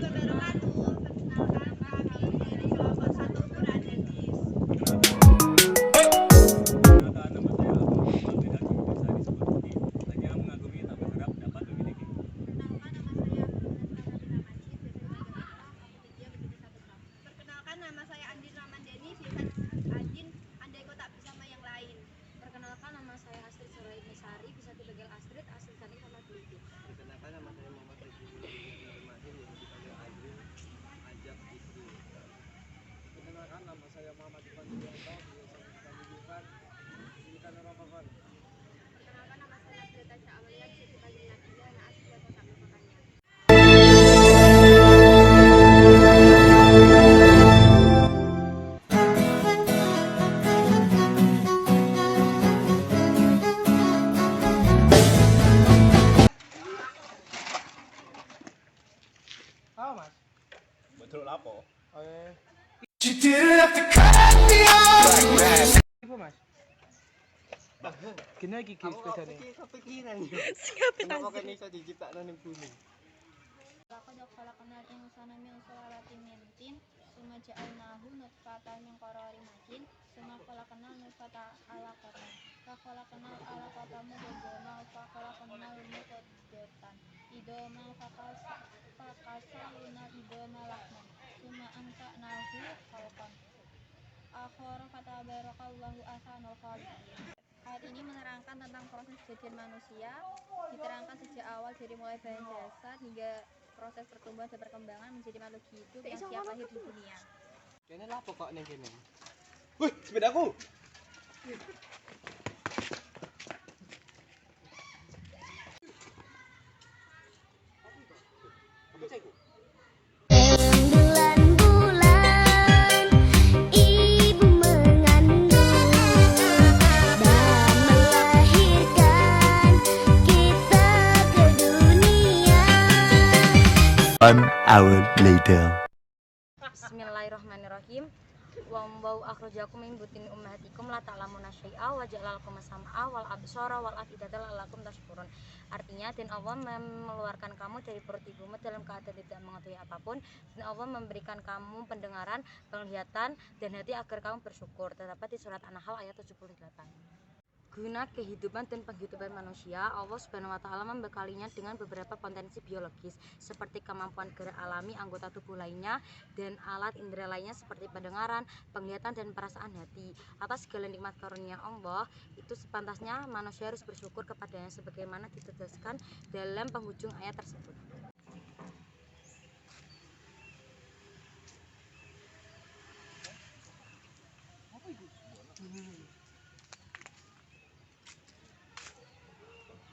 wabarakatuh. Perkenalkan kami dari kelompok satu Quran Hadis. Perkenalkan nama saya Andin Ramandani, sifat Andin andai kau tak bersama yang lain. Perkenalkan nama saya Astrid Suraini Sari, bisa dipanggil Astrid, Astrid Sari sama Duliti. Perkenalkan nama saya Muhammad Rizky Mahir, yang dipanggil Aidil Ajab Istri. Perkenalkan nama saya Muhammad Ivan Yulianto, biasa dipanggil Ivan, Ikan Ramadan. Perkenalkan nama saya Greta Amalia, bisa dipanggil Nadia, Naas, dan kotak merupakannya. Halo mas. Betul lapo? Oke. You didn't have to cut me off. Ibu mas. Gini lagi sepeda nih. Kepikiran. Kenapa kan bisa diciptakan di bumi? Laqad khalaqnal insana min sulalatin min tin, tsumma ja'alnahu nutfatan min qararin makin, tsumma khalaqnal nutfata 'alaqatan, fa khalaqnal 'alaqata mudghatan, fa khalaqnal mudghatan idhaman fakasawna idhama lahman, tsumma ansha'nahu khalqan akhar fatabarakallahu ahsanul khaliqin. Ayat ini menerangkan tentang proses kejadian manusia, diterangkan sejak awal dari mulai bahan dasar hingga proses pertumbuhan dan perkembangan menjadi makhluk hidup yang siap lahir di dunia. Kene lapo kok ning kene? Wih, sepedaku. Bulan-bulan ibu mengandung dan melahirkan kita ke dunia. 1 hour later. Bismillahirrahmanirrahim. Wa mbau akhrajakum min butuni ummahatikum la ta'lamuna syai'a wa ja'alakum sam'a wal absara wal afidata la'allakum tashkurun. Artinya, dan Allah mengeluarkan kamu dari perut ibumu dalam keadaan tidak mengetahui apapun, dan Allah memberikan kamu pendengaran, penglihatan, dan hati agar kamu bersyukur. Terdapat di surat An-Nahl ayat 78. Guna kehidupan dan penghidupan manusia, Allah Subhanahu wa Ta'ala membekalinya dengan beberapa potensi biologis seperti kemampuan gerak alami anggota tubuh lainnya dan alat indera lainnya seperti pendengaran, penglihatan, dan perasaan hati. Atas segala nikmat karunia Allah, itu sepantasnya manusia harus bersyukur kepadanya sebagaimana ditegaskan dalam penghujung ayat tersebut.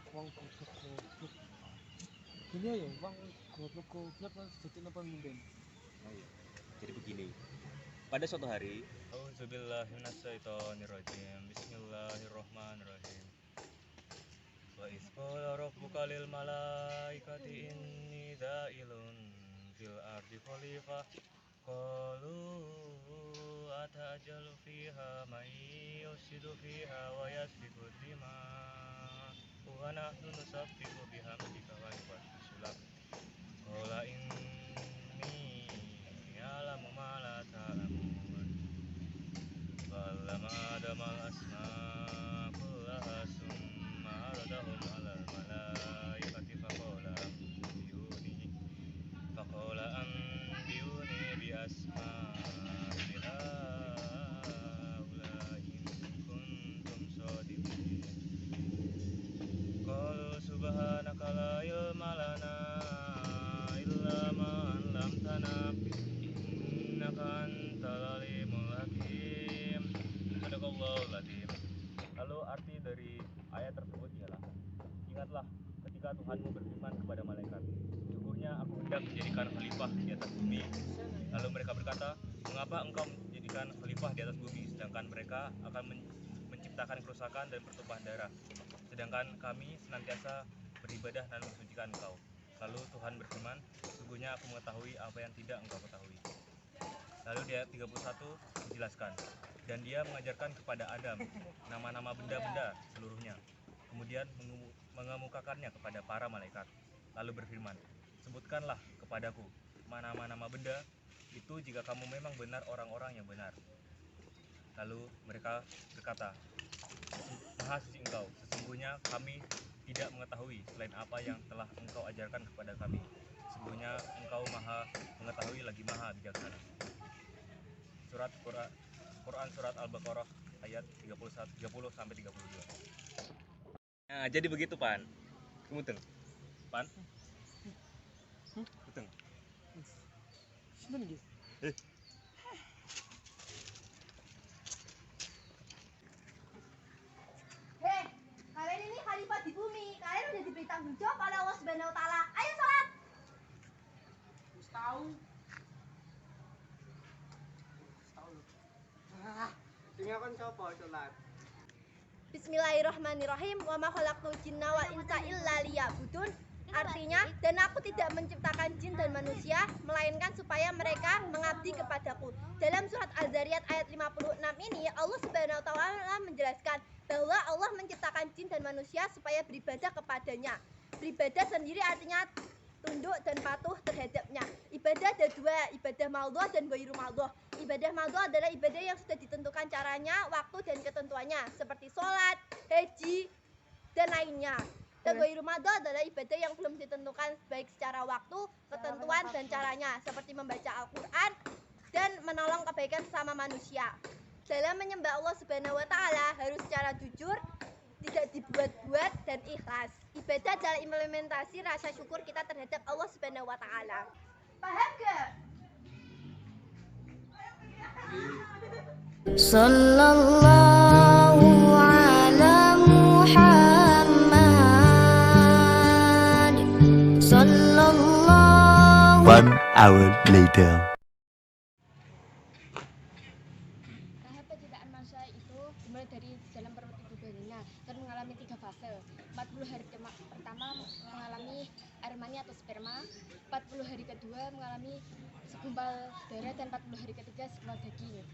Wong goblok. Gini ya, wong goblok mas jadi napa mimpin? Oh iya. Jadi begini. Pada suatu hari, Auzubillahiminasyaitonirrajim. Bismillahirrahmanirrahim. Wa iz qala rabbuka lil malaikati inni dza'ilun fil ardi khalifah. Qalu atajalu fiha may yufsidu fiha wa yasfiku dima wa nahnu nusabbihu bihamdika wa nuqaddisu lak. Qala inni ya'lamu ma la ta'lamun. Fa'allama Adama al-asma'a kullaha summa 'aradahum 'alal malaikati faqala anbi'uni bi asma'i haula'i in kuntum shadiqin. Qalu subhanaka la ilma lana illa ma 'allamtana innaka antal alimul hakim. Sadaqallahul azim. Lalu arti dari ayat tersebut ialah, ingatlah ketika Tuhanmu berfirman kepada malaikat, sungguhnya aku hendak menjadikan khalifah di atas bumi. Lalu mereka berkata, mengapa engkau menjadikan khalifah di atas bumi sedangkan mereka akan menciptakan kerusakan dan pertumpahan darah, sedangkan kami senantiasa beribadah dan mensucikan engkau. Lalu Tuhan berfirman, sesungguhnya aku mengetahui apa yang tidak engkau ketahui. Lalu di ayat 31 dijelaskan, dan dia mengajarkan kepada Adam nama-nama benda-benda seluruhnya, kemudian mengemukakannya kepada para malaikat, lalu berfirman, sebutkanlah kepadaku nama-nama benda itu jika kamu memang benar orang-orang yang benar. Lalu mereka berkata, Maha suci Engkau, sesungguhnya kami tidak mengetahui selain apa yang telah Engkau ajarkan kepada kami. Sesungguhnya Engkau Maha mengetahui lagi Maha bijaksana. Surat Quran Surat Al-Baqarah ayat 30 sampai 32. Nah, jadi begitu, Pan. Kemudian, Pan. Betul. Hei, kalian ini khalifah di bumi. Kalian udah diberi tanggung jawab oleh Allah Subhanahu wa taala. Ayo salat. Tinggalkan siapa sholat? Bismillahirrahmanirrahim. Wa ma khalaqtul jinna wal insa illa liya'budun. Artinya, dan aku tidak menciptakan jin dan manusia melainkan supaya mereka mengabdi kepadaku. Dalam surat Az-Zariyat ayat 56 ini, Allah Subhanahu wa taala menjelaskan bahwa Allah menciptakan jin dan manusia supaya beribadah kepadanya. Beribadah sendiri artinya tunduk dan patuh terhadapnya. Ibadah ada dua, ibadah maldhoh dan ghairu maldhoh. Ibadah maldhoh adalah ibadah yang sudah ditentukan caranya, waktu dan ketentuannya, seperti sholat, haji, dan lainnya. Dan ghairu maldhoh adalah ibadah yang belum ditentukan baik secara waktu, ketentuan, dan caranya, seperti membaca Al-Quran dan menolong kebaikan sesama manusia. Dalam menyembah Allah Subhanahu wa taala harus secara jujur, tidak dibuat-buat dan ikhlas. Ibadah adalah implementasi rasa syukur kita terhadap Allah Subhanahu wa taala. Paham gak? Sallallahu ala Muhammad. Sallallahu. 1 hour later. Tahap penciptaan manusia itu dimulai dari dalam perut ibu bayinya dan mengalami 3 fase. 40 hari pertama mengalami air mani atau sperma, 40 hari kedua mengalami segumpal darah, dan 40 hari ketiga segumpal daging.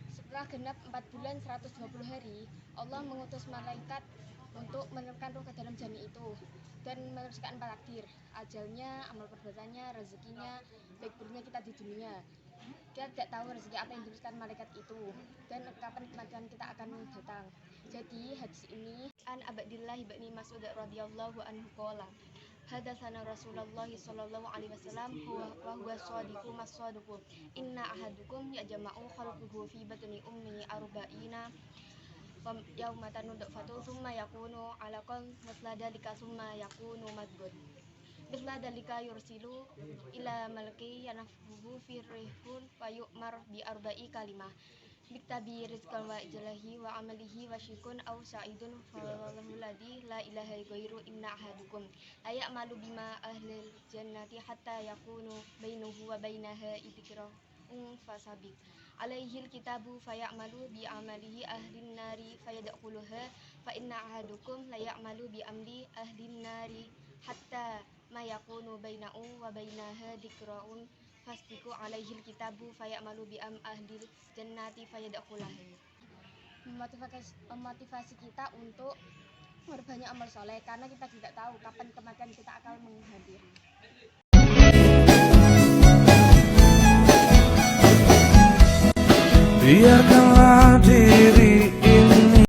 Setelah genap 4 bulan 120 hari, Allah mengutus malaikat untuk menurunkan ruh ke dalam janin itu dan menuliskan 4 takdir, ajalnya, amal perbuatannya, rezekinya, baik buruknya kita di dunia. Kita tidak tahu rezeki apa yang dituliskan malaikat itu dan kapan kematian kita akan datang. Jadi hadis ini an Abdillah bin Mas'ud radhiyallahu anhu qala hadatsana Rasulullah sallallahu alaihi wasallam wa huwa shadiqu masduqu inna ahadukum yajma'u khalquhu fi batni ummihi arba'ina yauma tanudfatu thumma yakunu alaqan mithla dalika thumma yakunu madghun mithla dalika yursilu ila malaki yanfuhu fi rihun wa yu'mar bi arba'i kalimah biktabi rizqan wa ijlahi wa amalihi wa syikun aw sa'idun fallahu ladhi la ilaha ghairu inna ahadukum la ya'malu bima ahlil jannati hatta yakunu bainahu wa bainaha idkirun fasabiq alaihil kitabu fayamalu bi amalihi ahlin nari fayadkhuluha fa inna ahadukum la ya'malu bi amli ahlin nari hatta ma yakunu bainahu wa bainaha dikra'un fasbiqu alaihil kitabu fayamalu bi ahlil jannati fayadkhulaha. Memotivasi kita untuk berbanyak amal soleh karena kita tidak tahu kapan kematian kita akan menghadir. Biarkanlah diri